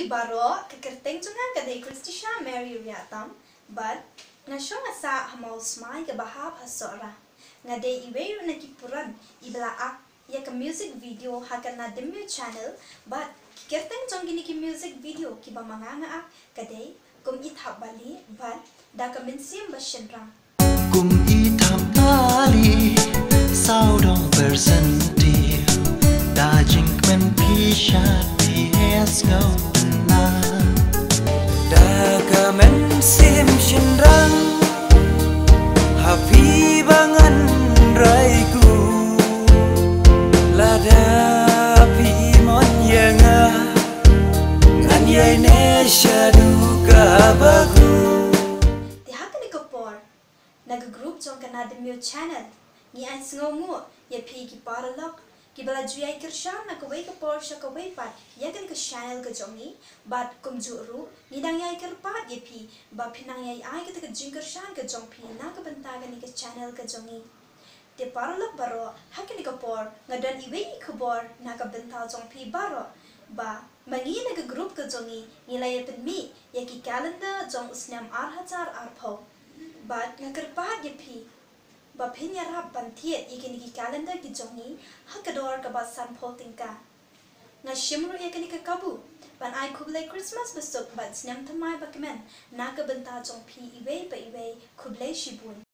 Kibaro kekerteng junga kadai Kristisha Mary Riatam, but ngasong asa hamal smai ke bahab hasora. Ngadai iweru na kipuran ibla ak ya ke music video hakan na demu channel, but kekerteng jong gini ki music video kiba manganga ak kadai kum ithap bali but da ka mensim bashenrang. Kum ithap bali sao dong bersentil da jingmen pisha ps ngau na da ka mensim shenrang happy bangan raiku lada pi mon yenga ngan yai ne shadu ka bagu Nag-group jong kana demu channel ni an sngomu ya pi ki paralok ki bala juyai kirshan na kawai ka por sha kawai pat ya kan ka channel ka jongi bat kum juru ni dang yai kirpat ya pi ba pinang yai ai ka jing kirshan ka jong pi na ka banta ka ni ka channel ka jongi te paralok baro hakin ka por ngadan iwei ka bor na ka banta jong pi baro ba mangi na ka group ka jongi nilai pen mi ya ki calendar jong usnam arhajar arpho but nakarpahad ya pi ba phinya rap bantiet ikini ki calendar ki jongi hakador ka ba sampol tingka nga shimru ikini ka kabu ban ai kublai Christmas besok but snam thamai bakmen na ka banta jong pi iwei ba iwei kublai shibun